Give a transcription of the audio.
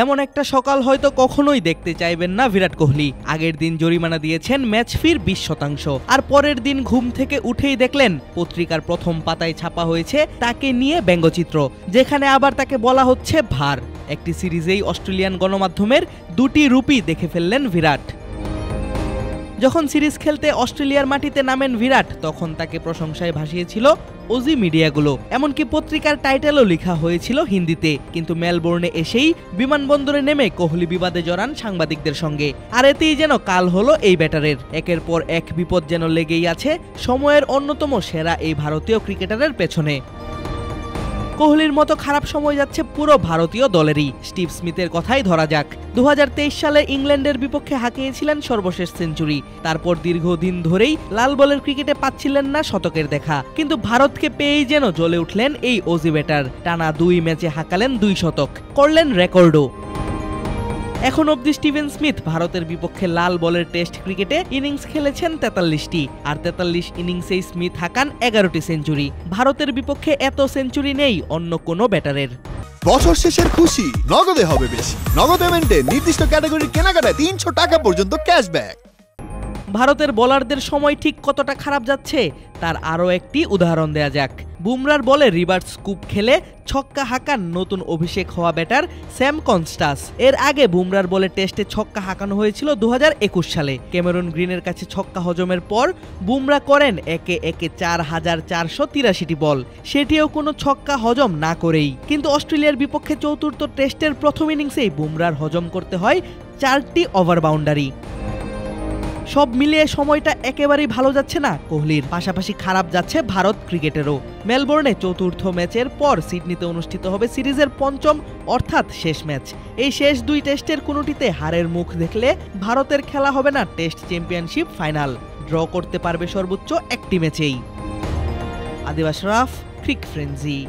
এমন একটা সকাল হয়তো কখনোই দেখতে চাইবেন না বিরাট কোহলি। আগের দিন জরিমানা দিয়েছেন ম্যাচ ফির 20%, আর পরের দিন ঘুম থেকে উঠেই দেখলেন পত্রিকার প্রথম পাতায় ছাপা হয়েছে তাকে নিয়ে ব্যঙ্গচিত্র, যেখানে আবার তাকে বলা হচ্ছে ভার। একটি সিরিজেই অস্ট্রেলিয়ান গণমাধ্যমের 2টি রূপই দেখে ফেললেন বিরাট। যখন সিরিজ খেলতে অস্ট্রেলিয়ার মাটিতে নামেন বিরাট, তখন তাকে প্রশংসায় ভাসিয়েছিল ওজি মিডিয়াগুলো, এমনকি পত্রিকার টাইটেলও লেখা হয়েছিল হিন্দিতে। কিন্তু মেলবোর্নে এসেই বিমানবন্দরে নেমে কোহলি বিবাদে জড়ান সাংবাদিকদের সঙ্গে, আর এতেই যেন কাল হলো এই ব্যাটারের। একের পর এক বিপদ যেন লেগেই আছে সময়ের অন্যতম সেরা এই ভারতীয় ক্রিকেটারের পেছনে। কোহলির মতো খারাপ সময় যাচ্ছে পুরো ভারতীয় দলেরই। স্টিভ স্মিথের কথাই ধরা যাক। 2023 সালে ইংল্যান্ডের বিপক্ষে হাঁকিয়েছিলেন সর্বশেষ সেঞ্চুরি। তারপর দীর্ঘদিন ধরেই লাল বলের ক্রিকেটে পাচ্ছিলেন না শতকের দেখা, কিন্তু ভারতকে পেয়েই যেন জ্বলে উঠলেন এই অজি ব্যাটার। টানা 2 ম্যাচে হাঁকালেন 2 শতক, করলেন রেকর্ডও। এখন অবধি স্টিভেন স্মিথ ভারতের বিপক্ষে লাল বলের টেস্ট ক্রিকেটে ইনিংস খেলেছেন 43টি, আর 43 ইনিংসেই স্মিথ হাঁকান 11টি সেঞ্চুরি। ভারতের বিপক্ষে এত সেঞ্চুরি নেই অন্য কোনো ব্যাটারের। বছর শেষের খুশি নগদে হবে বেশি। নগদ পেমেন্টে নির্দিষ্ট ক্যাটাগরির কেনাকাটায় 300 টাকা পর্যন্ত ক্যাশব্যাক। ভারতের বোলারদের সময় ঠিক কতটা খারাপ যাচ্ছে তার আরও একটি উদাহরণ দেয়া যাক। বুমরার বলে রিভার্স স্কুপ খেলে ছক্কা হাঁকান নতুন অভিষেক হওয়া ব্যাটার স্যাম কনস্টাস। এর আগে বুমরার বলে টেস্টে ছক্কা হাঁকানো হয়েছিল 2021 সালে। ক্যামেরন গ্রিনের কাছে ছক্কা হজমের পর বুমরা করেন একে একে 4483টি বল, সেটিও কোনো ছক্কা হজম না করেই। কিন্তু অস্ট্রেলিয়ার বিপক্ষে চতুর্থ টেস্টের প্রথম ইনিংসেই বুমরার হজম করতে হয় 4টি ওভার বাউন্ডারি। সব মিলিয়ে সময়টা একেবারেই ভালো যাচ্ছে না কোহলির, পাশাপাশি খারাপ যাচ্ছে ভারত ক্রিকেটেরও। মেলবোর্নে চতুর্থ ম্যাচের পর সিডনিতে অনুষ্ঠিত হবে সিরিজের 5ম অর্থাৎ শেষ ম্যাচ। এই শেষ 2 টেস্টের কোনোটিতে হারের মুখ দেখলে ভারতের খেলা হবে না টেস্ট চ্যাম্পিয়নশিপ ফাইনাল, ড্র করতে পারবে সর্বোচ্চ একটি ম্যাচেই। আদিব আশরাফ, ক্রিক ফ্রেঞ্জি।